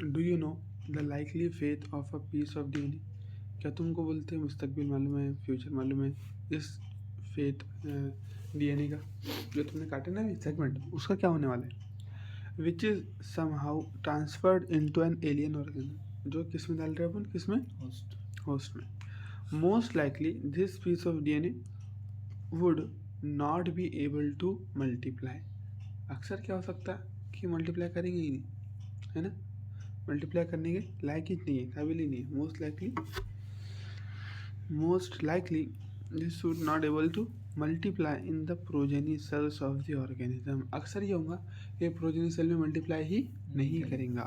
Do you know the likely fate of a piece of DNA? क्या तुमको बोलते हैं मुस्तकबिल मालूम है, फ्यूचर मालूम है इस फेथ डीएनए का जो तुमने काटे ना सेगमेंट, उसका क्या होने वाला है? Which is somehow transferred into an alien organism, जो किस में डाल रहे हैं अपन, किस में? होस्ट में. Most likely this piece of DNA would not be able to multiply. अक्सर क्या हो सकता है कि मल्टीप्लाई करेंगे ही नहीं, है ना? मल्टीप्लाई करने के लायक ही नहीं है, काबिल ही नहीं है. Most likely this would not able to multiply in the progeny cells of the organism. अक्सर ये होगा कि प्रोजेनी सेल में मल्टीप्लाई ही नहीं करेगा,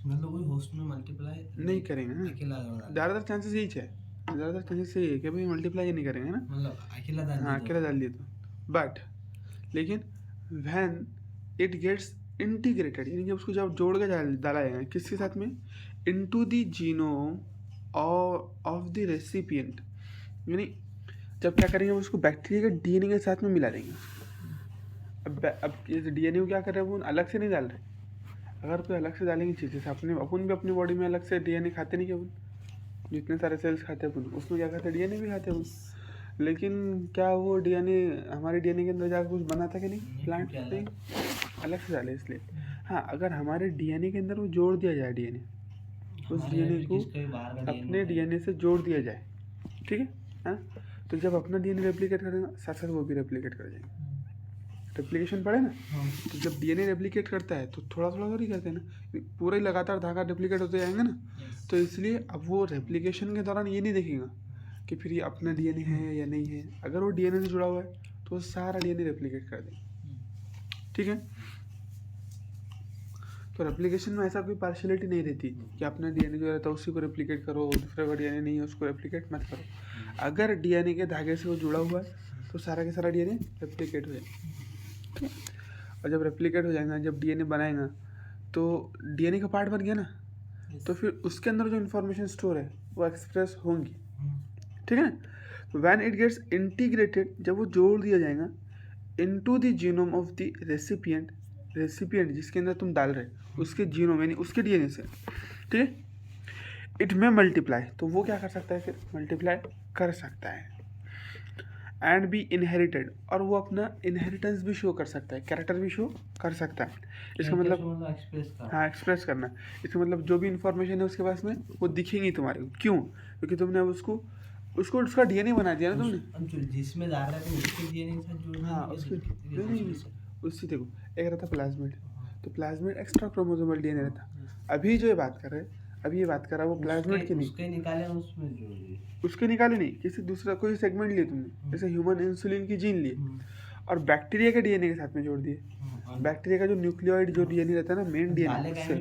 मतलब कोई होस्ट में मल्टीप्लाई नहीं करेंगे ना. अकेला ज़्यादातर चांसेस यही है, ज़्यादातर चांसेस यही है कि भाई मल्टीप्लाई ही नहीं करेंगे ना, मतलब अकेला डाल हाँ अकेला डाल दिए तो. बट लेकिन व्हेन इट गेट्स इंटीग्रेटेड, यानी जब उसको जब जोड़ के डाला जाएगा किसके साथ में, into the genome of the recipient, यानी जब क्या करेंगे उसको बैक्टीरिया के डीएनए के साथ में मिला देंगे. अब ये डीएनए को क्या कर रहे हैं, वो अलग से नहीं डाल रहे. अगर कोई अलग से डालेंगे चीज़ें से, अपन भी अपनी बॉडी में अलग से डीएनए खाते नहीं क्या अपन, जितने सारे सेल्स खाते हैं अपन उसमें क्या खाते हैं, डीएनए भी खाते हैं अपन. लेकिन क्या वो डीएनए हमारे डीएनए के अंदर जाकर कुछ बनाता कि नहीं, प्लांट नहीं, अलग से डाले इसलिए. हाँ, अगर हमारे डीएनए के अंदर वो जोड़ दिया जाए, डीएनए उस डीएनए को अपने डीएनए से जोड़ दिया जाए, ठीक है. हाँ, तो जब अपना डीएनए रेप्लिकेट करेगा साथ साथ वो भी रेप्लिकेट कर जाएंगे. रेप्लिकेशन पड़े ना, तो जब डीएनए रेप्लिकेट करता है तो थोड़ा थोड़ा थोड़ी करते हैं ना, पूरा ही लगातार धागा रेप्लिकेट होते जाएंगे ना. तो इसलिए अब वो रेप्लिकेशन के दौरान ये नहीं देखेगा कि फिर ये अपना डीएनए है या नहीं है. अगर वो डीएनए से जुड़ा हुआ है तो वो सारा डीएनए रेप्लिकेट कर देगा, ठीक है. तो रेप्लिकेशन में ऐसा कोई पार्शियलिटी नहीं रहती कि अपना डीएनए जो रहता है उसी को रेप्लिकेट करो, दूसरे का डीएनए नहीं है उसको रेप्लिकेट मत करो. अगर डीएनए के धागे से वो जुड़ा हुआ है तो सारा के सारा डीएनए रेप्लिकेट हो जाएगा, ठीक है. और जब रेप्लिकेट हो जाएगा, जब डीएनए बनाएगा तो डीएनए का पार्ट बन गया ना, तो फिर उसके अंदर जो इन्फॉर्मेशन स्टोर है वो एक्सप्रेस होंगी, ठीक है ना. व्हेन इट गेट्स इंटीग्रेटेड, जब वो जोड़ दिया जाएगा into the genome of the recipient, recipient जिसके अंदर तुम डाल रहे उसके जीनोम यानी उसके डीएनए से, ठीक है. इट में मल्टीप्लाई, तो वो क्या कर सकता है, फिर मल्टीप्लाई कर सकता है. एंड बी इनहेरिटेड, और वो अपना इनहेरिटेंस भी शो कर सकता है, कैरेक्टर भी शो कर सकता है. इसका मतलब हाँ एक्सप्रेस करना. इसका मतलब जो भी इंफॉर्मेशन है उसके पास में वो दिखेंगी तुम्हारे को. क्यों? क्योंकि तुमने अब उसको उसका डीएनए बना दिया ना तुमने, जिसमें डाल रहा है उसके डीएनए के साथ जोड़ना. हाँ उसके नहीं उससे देखो, एक रहता प्लाज्मिड, तो प्लाज्मिड एक्स्ट्रा क्रोमोसोमल डीएनए रहता. अभी जो ये बात कर रहे हैं, अभी ये बात कर रहा है वो प्लाज्मिड की नहीं, उसके निकाले उसमें जोड़ दिए, उसके निकाले नहीं, किसी दूसरा कोई सेगमेंट लिए तुमने, जैसे ह्यूमन इंसुलिन की जीन लिए और बैक्टीरिया के डीएनए के साथ में जोड़ दिए. बैक्टीरिया का जो न्यूक्लियोइड जो डीएनए रहता है ना, मेन डीएनए, उससे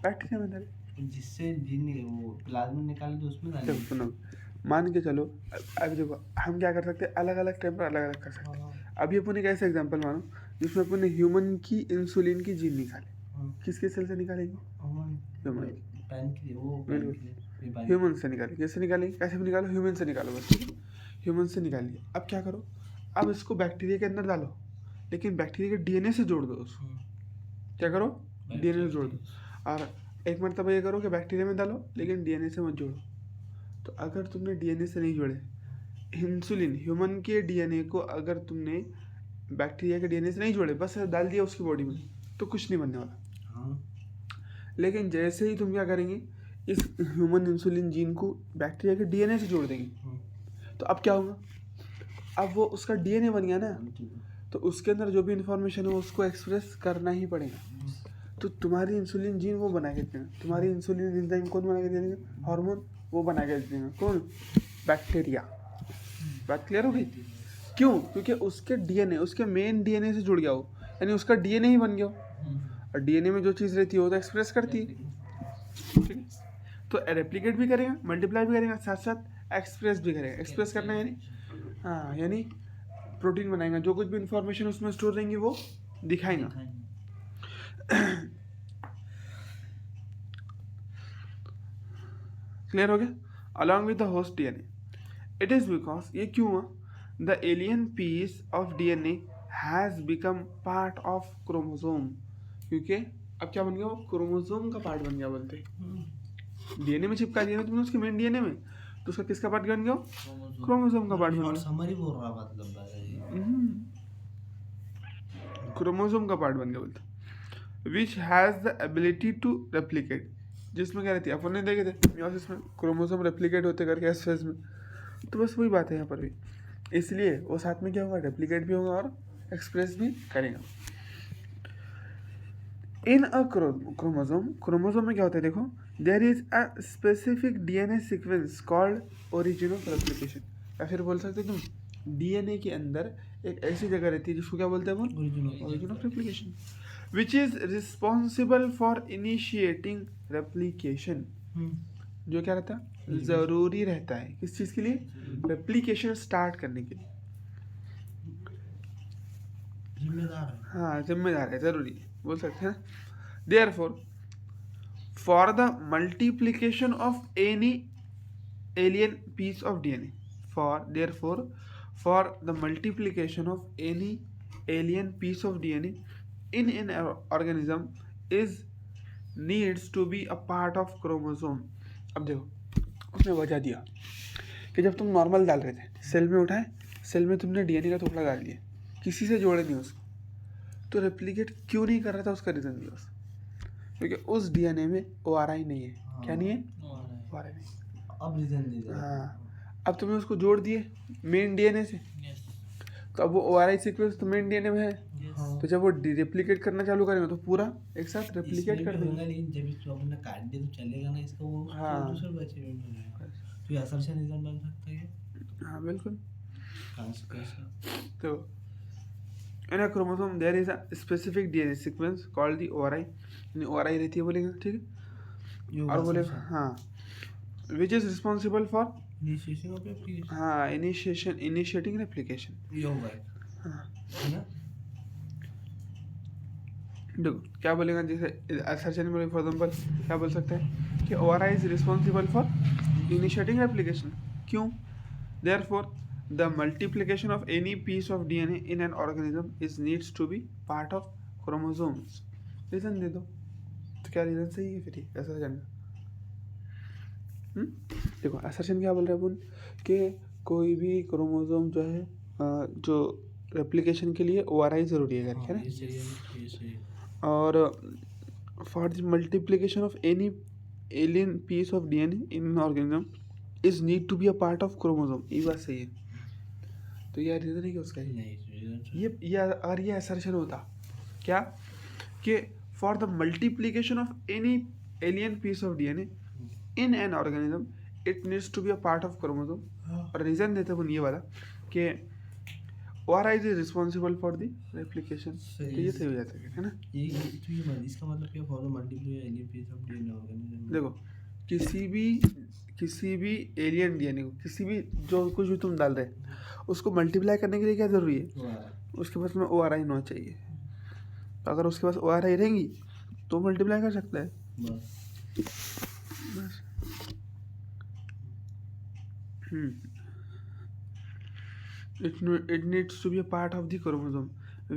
बैक्टीरिया में डाले, जिससे जीन वो प्लाज्मा निकाले तो उसमें डाले. सुनो, मान के चलो, अब देखो हम क्या कर सकते हैं, अलग अलग टाइम पर अलग अलग कर सकते हैं. अभी अपन एक ऐसा एग्जांपल मानो जिसमें अपन ने ह्यूमन की इंसुलिन की जीन निकाले, किसके सेल से निकालेंगे, ह्यूमन, ह्यूमन से निकालेंगे. कैसे निकालेंगे, कैसे भी निकालो, ह्यूमन से निकालो बस, ठीक है. ह्यूमन से निकालिए. अब क्या करो, अब इसको बैक्टीरिया के अंदर डालो, लेकिन बैक्टीरिया के डीएनए से जोड़ दो उसको. क्या करो, डीएनए से जोड़ दो. और एक मरतबा ये करो कि बैक्टीरिया में डालो लेकिन डीएनए से मत जोड़ो. तो अगर तुमने डीएनए से नहीं जोड़े इंसुलिन, ह्यूमन के डीएनए को अगर तुमने बैक्टीरिया के डीएनए से नहीं जोड़े, बस डाल दिया उसकी बॉडी में, तो कुछ नहीं बनने वाला. लेकिन जैसे ही तुम क्या करेंगे, इस ह्यूमन इंसुलिन जीन को बैक्टीरिया के डीएनए से जोड़ देंगे, तो अब क्या होगा, अब वो उसका डीएनए बन गया ना, तो उसके अंदर जो भी इंफॉर्मेशन है उसको एक्सप्रेस करना ही पड़ेगा. तो तुम्हारी इंसुलिन जीन वो बना के देगा, तुम्हारी इंसुलिन एंजाइम कौन बना के देगा, हार्मोन वो बना के देगा, कौन, बैक्टीरिया. बात क्लियर हो गई? क्यों? क्योंकि उसके डीएनए, उसके मेन डीएनए से जुड़ गया हो, यानी उसका डीएनए ही बन गया हो. और डीएनए में जो चीज़ रहती है वो तो एक्सप्रेस करती है, ठीक है. तो रेप्लिकेट भी करेगा, मल्टीप्लाई भी करेगा, साथ साथ एक्सप्रेस भी करेगा. एक्सप्रेस करना यानी हाँ, यानी प्रोटीन बनाएगा, जो कुछ भी इंफॉर्मेशन उसमें स्टोर रहेंगी वो दिखाएगा. क्लियर हो गया? Along with the host DNA. It is because, ये क्यों हुआ, the alien piece of DNA has become part of chromosome, क्योंकि अब क्या बन गया, वो क्रोमोसोम का पार्ट बन गया बोलते। डीएनए में चिपका दिया ना तुमने उसके मेन डीएनए में, तो उसका किसका पार्ट बन गया, क्रोमोसोम का पार्ट बन और गया। समरी बोल रहा मतलब दादाजी। क्रोमोसोम का पार्ट बन गया बोलते। Which has the ability to replicate, जिसमें क्या रहती है, अपन ने देखे थे मियोसिस में क्रोमोसोम रेप्लिकेट होते करके एस फेज में, तो बस वही बात है यहाँ पर भी। इसलिए वो साथ में क्या होगा, रेप्लिकेट भी होगा और एक्सप्रेस भी करेगा। इन अ क्रोमोसोम में क्या होता है देखो, there is a specific DNA sequence called origin of replication, या फिर बोल सकते हो तुम डीएनए के अंदर एक ऐसी जगह रहती है जिसको क्या बोलते हैं अपन, origin of replication, which is responsible for initiating replication. जो क्या रहता है, जरूरी रहता है किस चीज के लिए, रेप्लिकेशन स्टार्ट करने के लिए। जिम्मेदार है। हाँ जिम्मेदार है, जरूरी है बोल सकते हैं। Therefore for the multiplication of any alien piece of DNA, for the multiplication of any alien piece of DNA in an organism is needs to be a part of chromosome। अब देखो उसने वजह दिया कि जब तुम नॉर्मल डाल रहे थे, सेल में उठाए, सेल में तुमने डीएनए का टुकड़ा डाल दिया, किसी से जोड़े नहीं उसको, तो रेप्लिकेट क्यों नहीं कर रहा था, उसका रीज़न दिया क्योंकि उस डीएनए में ORI नहीं है। क्या नहीं है, ORI नहीं। अब रीजन दे दे। हाँ, अब तुमने उसको जोड़ दिए मेन डीएनए से, तो अब वो ORI सीक्वेंस तो मेन डीएनए में है, तो जब वो रेप्लिकेट करना चालू करेंगे तो पूरा एक साथ रेप्लिकेट कर देंगे। लेकिन जब इसको अपने काट दिया तो चलेगा ना इसका, वो हाँ। दूसरे बच्चे में मिलेगा, तो ये असर्शन रीजन बन सकता है। हाँ बिल्कुल। कैसे तो in a chromosome there is a specific DNA sequence called the ORI, ORI रहती है बोलेंगे, ठीक है, और बोले हाँ, विच is responsible for initiation of replication. हाँ इनिशिएटिंग रेप्लिकेशन। ये होगा हाँ है ना। देखो क्या बोलेगा, जैसे सर्जन में फॉर एग्जाम्पल क्या बोल सकते हैं कि ORI is responsible for initiating replication. क्यों, therefore the multiplication of any piece of DNA in an organism is needs to be part of chromosomes. Reason दे दो, तो क्या रीजन सही है फिर असर्जन का। देखो असर्जन क्या बोल रहे हैं अपन कि कोई भी क्रोमोसोम जो है जो रेप्लिकेशन के लिए ORI जरूरी है करके ना, ये सही है। और for the multiplication of any alien piece of DNA in organism is need to be a part of chromosome. ये बात सही है, तो यह रीजन है कि उसका ये अगर ये असर्शन होता क्या कि for the multiplication of any alien piece of DNA in an organism it needs to be a part of chromosome, और रीजन देते हैं ये वाला कि ORI is responsible for the replication, तो ये सही हो जाता है ना। ये इसका मतलब क्या, for the multiplication any piece of DNA organism. देखो किसी भी एलियन डीएनए को, किसी भी जो कुछ भी तुम डाल रहे उसको मल्टीप्लाई करने के लिए क्या जरूरी है, उसके पास में ORI होना चाहिए। तो अगर उसके पास ORI रहेंगी तो मल्टीप्लाई कर सकता है बस। It needs to be a part of the chromosome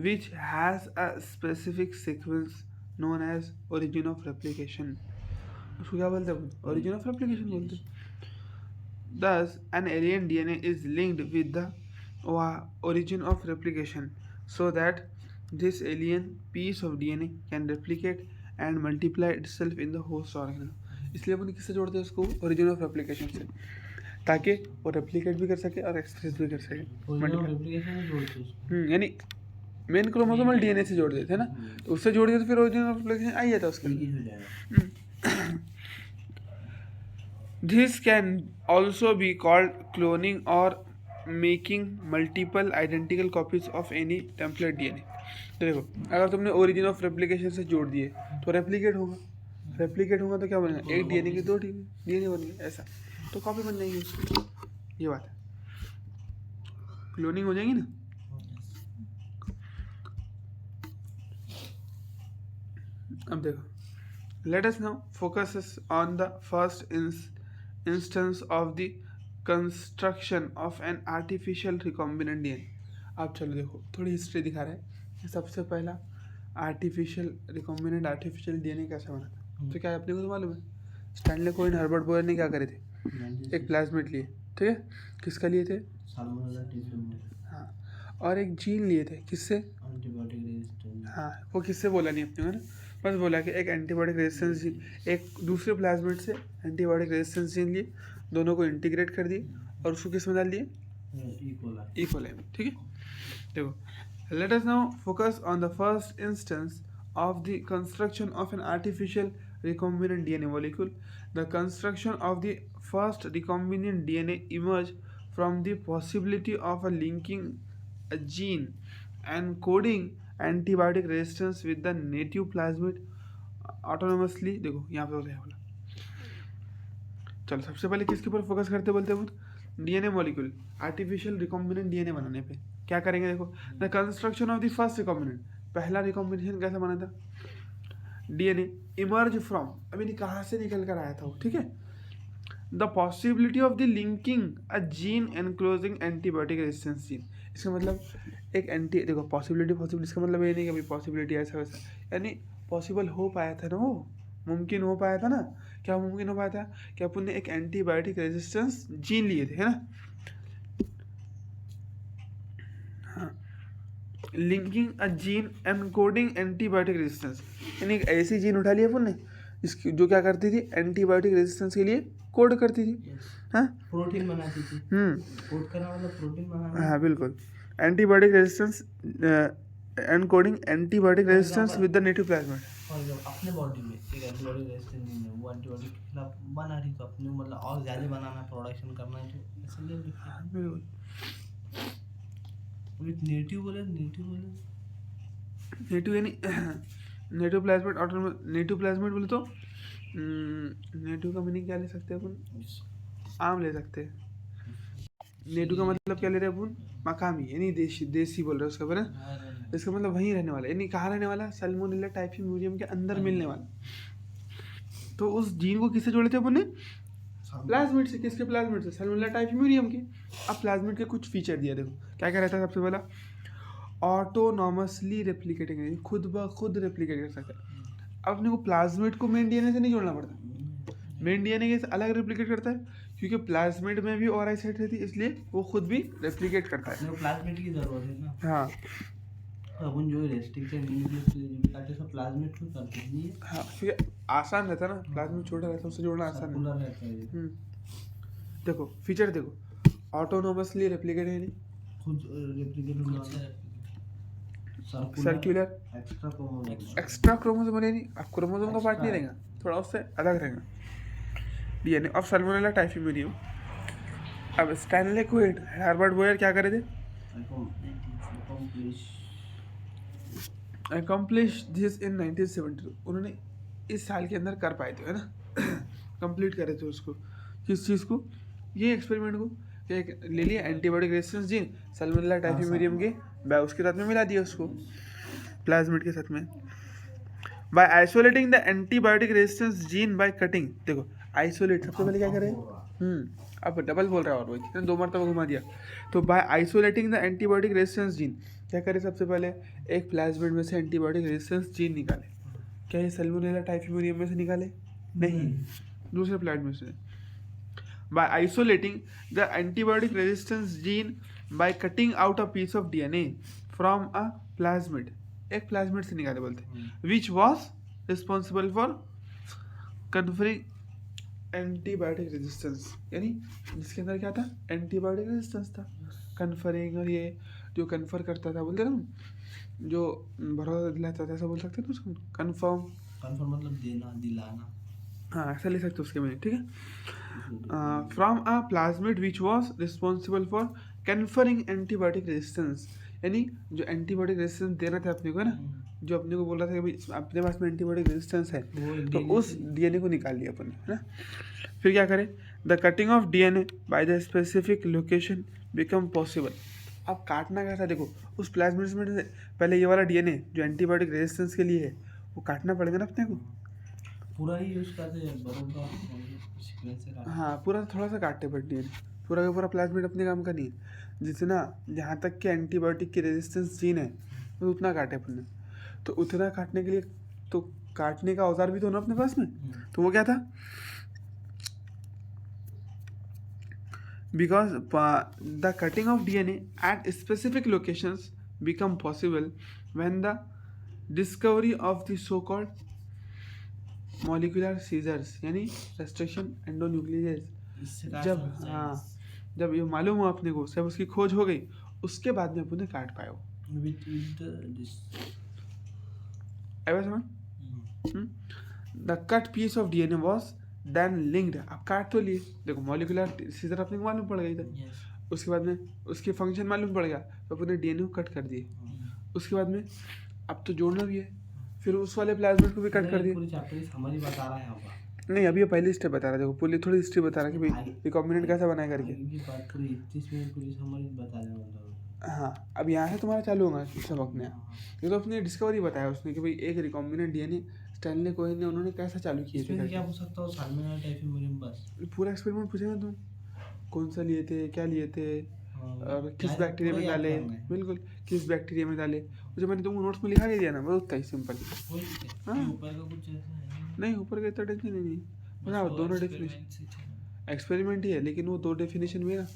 which has a specific sequence known as origin of replication। उसको क्या बोलते हैं, origin of replication बोलते हैं। Thus an alien DNA is linked with the origin of replication so that this alien piece of DNA can replicate and multiply itself in the host organism। इसलिए अपन किससे जोड़ते हैं उसको, origin of replication से, ताकि वो रेप्लिकेट भी कर सके और एक्सप्रेस भी कर सके। रेप्लिकेशन में जोड़ते हैं उसको। यानी मेन क्रोमोसोमल डीएनए से जोड़ देते हैं ना, तो उससे जोड़ दिया तो फिर ओरिजिनल रेप्लिकेशन आ जाता है उसके एक ही हो जाएगा। This can also be called cloning और making multiple identical copies of any template DNA. तो देखो अगर तुमने ओरिजिन ऑफ रेप्लिकेशन से जोड़ दिए तो रेप्लिकेट होगा तो क्या बनेगा, एक डीएनए की 2 डीएनए बन गए, ऐसा तो कॉपी बन जाएगी उसकी। ये बात है, क्लोनिंग हो जाएगी ना। अब देखो let us now focus on the first instance of the construction of an artificial recombinant DNA. अब चलो देखो थोड़ी हिस्ट्री दिखा रहे हैं कि सबसे पहला आर्टिफिशियल रिकॉम्बिनेंट आर्टिफिशियल डीएनए कैसे बना था। तो क्या अपने को तो मालूम है स्टैनले कोहेन हर्बर्ट बोयर ने क्या करे थे, एक प्लाज्मिड लिए, ठीक है, किसका लिए थे, साल्मोनेला टिफिन हाँ, और एक जीन लिए थे, किससे, एंटीबायोटिक रेजिस्टेंस। हाँ, वो किससे बोला नहीं अपने को ना, बस बोला कि एक एंटीबायोटिक रेजिस्टेंस जीन, एक दूसरे प्लाज्मिड से एंटीबायोटिक रेजिस्टेंस जीन लिए, दोनों को इंटीग्रेट कर दिए और उसको किस में डाल दिए, इकोलाई में, ठीक है। देखो, let us now focus on the first instance of the construction of an artificial recombinant DNA molecule. The construction of the first recombinant DNA emerged from the possibility of a linking a gene and coding antibiotic resistance with the native plasmid autonomously. देखो यहाँ पे बोला, चलो सबसे पहले किसके ऊपर focus करते बोलते हैं, DNA molecule artificial recombinant DNA बनाने पे क्या करेंगे। देखो, the construction of the first recombinant, पहला रिकॉम्बिनेशन कैसे बना था, डीएनए इमर्ज फ्रॉम, अभी नहीं कहाँ से निकल कर आया था वो, ठीक है, the possibility of the linking a gene enclosing antibiotic resistance gene. इसका मतलब एक एंटी, देखो पॉसिबिलिटी इसका मतलब ये नहीं कि अभी पॉसिबिलिटी ऐसा वैसा, यानी पॉसिबल हो पाया था ना, वो मुमकिन हो पाया था ना, क्या मुमकिन हो पाया था कि अपन ने एक एंटीबायोटिक रेजिस्टेंस जीन लिए थे, है ना, linking a gene encoding antibiotic resistance, यानी एक ऐसी जीन उठा ली अपन ने इसकी जो क्या करती थी, एंटीबायोटिक रेजिस्टेंस के लिए कोड करती थी, हाँ, प्रोटीन बनाती थी, कोड करना मतलब प्रोटीन बनाना, हाँ बिल्कुल, antibiotic resistance encoding antibiotic resistance with the native plasmid. और जब अपने बॉडी में एक एंटीबायोटिक रेजिस्टेंस जीन है, वो एंटीबायोटिक के खिलाफ बना रही, तो अपने मतलब और ज़्यादा बनाना, प्रोडक्शन करना है, तो इसलिए बिल्कुल, नेटिव यानी native plasmid autonomous, native plasmid बोले तो नेटिव का मीनिंग क्या ले सकते हैं अपन, आम ले सकते हैं, नेटिव का मतलब क्या ले रहे हैं अपन, मकामी, यानी देसी बोल रहे हैं उसका, पर इसका मतलब वहीं रहने वाला, यानी कहाँ रहने वाला, सल्मोनेला टाइफी म्यूरियम के अंदर मिलने वाला। तो उस जीन को किससे जोड़े थे अपन ने, प्लाज्मिड से, किसके प्लाज्मिड से, सल्मोनेला टाइफी म्यूरियम के। अब प्लाज्मिड के कुछ फीचर दिया, देखो क्या क्या रहता है, सबसे पहला ऑटोनॉमसली रेप्लिकेटिंग, खुद ब खुद रेप्लिकेट कर सकता है। अब अपने को प्लाज्मिड को मेन डीएनए से नहीं जोड़ना पड़ता, मेन डीएनए के अलग रेप्लिकेट करता है, क्योंकि प्लाज्मिड में भी और आई साइट रहती है, इसलिए वो खुद भी रेप्लिकेट करता है, प्लाज्मिड की जरूरत है ना, हाँ, अपन जो रेस्ट्रिक्टेड न्यूक्लियस सब प्लाज्मिड को करते हैं, हाँ, क्योंकि आसान रहता है ना, प्लाज्मिड छोटा रहता है, उससे जोड़ना आसान रहता है। देखो फीचर देखो, ऑटोनॉमसली रेप्लिकेट है, खुद रेप्लिकेट होना, सर्कुलर, एक्स्ट्रा क्रोमोसोम, यानी अब क्रोमोसोम का पार्ट नहीं रहेगा, थोड़ा उससे अलग रहेगा, डीएनए ऑफ सल्मोनेला टाइफी म्यूरियम। अब स्टैनले कोहेन हर्बर्ट बोयर क्या करे थे, अकम्प्लिश दिस इन 1972, उन्होंने इस साल के अंदर कर पाए थे, है ना, कंप्लीट करे थे उसको, किस चीज़ को, ये एक्सपेरिमेंट को, एक ले लिया antibiotic resistance gene Salmonella typhimurium के उसके साथ में मिला दिया उसको प्लाज्मिड के साथ में, by isolating the antibiotic resistance gene by cutting. देखो आइसोलेट सबसे पहले क्या करें, अब डबल बोल रहा है और वही 2 मरतबा घुमा दिया, तो by isolating the antibiotic resistance gene क्या करे, सबसे पहले एक प्लाज्मिड में से एंटीबायोटिक रेजिस्टेंस जीन निकाले, क्या ये सल्मोनेला टाइफी म्यूरियम में से निकाले, नहीं, दूसरे प्लाज्मिड से, by isolating the antibiotic resistance gene by cutting out a piece of DNA from a plasmid, एक प्लाज्मिड से निकाले बोलते, which was responsible for conferring antibiotic resistance, यानी जिसके अंदर क्या था, एंटीबायोटिक रेजिस्टेंस था, कन्फरिंग, और ये जो कन्फर करता था बोलते ना, जो भरोसा दिलाता था, ऐसा बोल सकते हैं ना उसको, कन्फर्म मतलब देना, दिलाना, हाँ ऐसा ले सकते हो उसके में, ठीक है, from a plasmid which was responsible for conferring antibiotic resistance, यानी जो एंटीबायोटिक रेजिस्टेंस दे रहा था अपने को, है ना, जो अपने को बोल रहा था कि भाई अपने पास में एंटीबायोटिक रेजिस्टेंस है, तो उस डीएनए को निकाल लिया अपन ने, है ना। फिर क्या करें, the cutting of DNA by the specific location become possible. अब काटना कैसा, देखो उस प्लाज्मिड में पहले ये वाला डीएनए जो एंटीबायोटिक रेजिस्टेंस के लिए है वो काटना पड़ेगा ना अपने को, पूरा ही यूज करते हैं, बरोबर सीक्वेंस से, हाँ पूरा थोड़ा सा काटते पड़ती है, पूरा का पूरा प्लाज्मिड अपने काम का नहीं है, जितना जहाँ तक कि एंटीबायोटिक की रेजिस्टेंस जीन है तो उतना काटे अपन ने। तो उतना काटने के लिए तो काटने का औजार भी तो ना अपने पास में, तो वो क्या था, because the cutting of DNA at specific locations become possible when the discovery of the so-called molecular scissors यानी restriction endonucleases, इससे काट जब सकते हैं। हाँ जब ये मालूम हुआ अपने को, जब उसकी खोज हो गई, उसके बाद में अपने काट पाए वो। With this आई बात समझ? The cut piece of DNA was then linked, अब काट तो लिए, देखो मॉलिक्यूलर सीजर अपने को मालूम पड़ गई था, yes उसके बाद में उसके फंक्शन मालूम पड़ गया तो अपने डीएनए को कट कर दिए। उसके बाद में अब तो जोड़ना भी है, फिर उस वाले प्लाज्मिड को भी कट कर दिए। पूरी चैप्टर की समझ ही बता रहा है यहाँ पर। नहीं अभी ये पहली स्टेप बता रहा है, देखो पूरी थोड़ी हिस्ट्री बता रहा है कि भाई रिकॉम्बिनेंट कैसा बनाए करके। आगे की बात पूरी 31 मिनट पूरी समझ बता रहे मतलब। हाँ अब यहाँ से तुम्हारा चालू होगा सबक नया। ये तो अपने डिस्कवरी बताया उसने कि भाई एक रिकॉम्बिनेंट डीएनए स्टैनले कोहेन ने उन्होंने कैसा चालू किए इसमें थे क्या पूछ सकता हूँ सालमेना टाइफिमुरियम बस। पूरा एक्सपेरिमेंट पूछेगा तुम, कौन सा लिए थे, क्या लिए थे, और किस बैक्टीरिया में डाले, बिल्कुल किस बैक्टीरिया में डाले, जो मैंने तुमको नोट्स में लिखा नहीं दिया ना, बहुत उतना ही सिंपल। हाँ ऊपर का कुछ ऐसा है नहीं ऊपर का इतना टेंशन नहीं, बताओ दोनों डेफिनेशन एक्सपेरिमेंट ही है, लेकिन वो दो डेफिनेशन में ना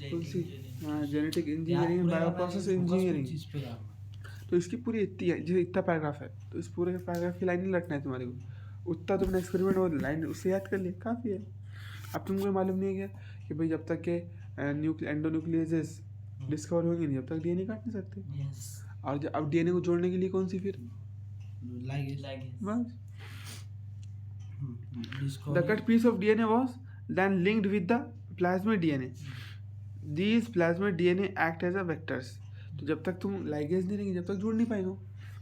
कौन सी, हाँ genetic engineering and bioprocess engineering, तो इसकी पूरी इतनी है, जैसे इतना पैराग्राफ है तो इस पूरे पैराग्राफ की लाइन नहीं रखना है तुम्हारे को, उतना तुमने एक्सपेरिमेंट और लाइन उससे याद कर लिया काफ़ी है। अब तुमको मालूम नहीं है क्या कि भाई जब तक के एंडोन्यूक्लियसेस डिस्कवर होंगे नहीं, जब तक डीएनए काट नहीं सकते। और अब डीएनए को जोड़ने के लिए कौन सी फिर बस the cut piece of DNA was then linked with the plasmid DNA, these plasmid DNA act as a vectors. तो जब तक तुम लाइगेज नहीं रहेंगे जब तक जोड़ नहीं पाएंगे।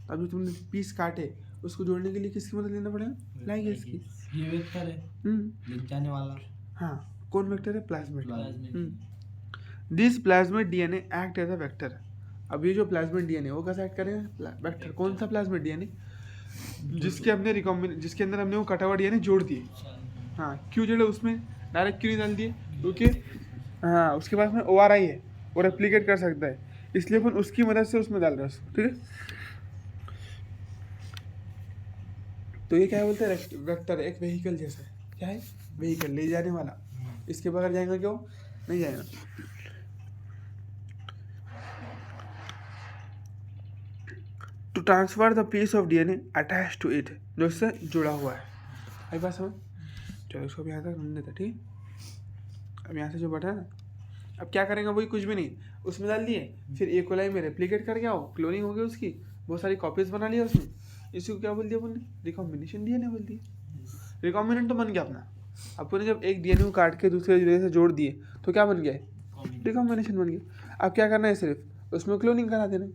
अब जो तुमने पीस काटे उसको जोड़ने के लिए किसकी मदद लेना पड़ेगा, लाइगेज की। ये वेक्टर है लिंक जाने वाला। हाँ कौन वेक्टर है, plasmid. Plasmid this plasmid DNA act as a vector. अब ये जो प्लाज्मिड डीएनए वो कैसा एक्ट करेगा, वेक्टर। कौन सा प्लाज्मिड डीएनए, जिसके हमने जिसके अंदर हमने वो कटा हुआ डीएनए जोड़ दिए। हाँ क्यों जोड़े उसमें, डायरेक्ट क्यों नहीं डाल दिए, क्योंकि हाँ उसके पास में ORI है, वो रेप्लिकेट कर सकता है, इसलिए अपन उसकी मदद से उसमें डाल रहे हैं उसको, ठीक है। तो ये क्या है बोलते हैं, वेक्टर एक व्हीकल जैसा है, क्या है, व्हीकल ले जाने वाला, इसके बगैर जाएगा क्यों, नहीं जाएगा। To transfer the piece of DNA attach to it, जो इससे जुड़ा हुआ है। आई बात समझ, चलो इसको भी यहाँ तक रखने देता, ठीक है। अब यहाँ से जो बटा है ना, अब क्या करेंगे, वही कुछ भी नहीं, उसमें डाल दिए, फिर E. coli में रेप्लिकेट करके आओ, क्लोनिंग हो गई उसकी, बहुत सारी कॉपीज बना लिया उसमें, इसी को क्या बोल दिया अपन ने, रिकॉम्बिनेशन डीएनए बोल दिया। रिकॉम्बिनेंट तो बन गया अपना। अपन ने जब एक डीएनए को काट के दूसरे डीएनए से जोड़ दिए तो क्या बन गया, रिकॉम्बिनेशन बन गया। अब क्या करना है, सिर्फ उसमें क्लोनिंग करा देना।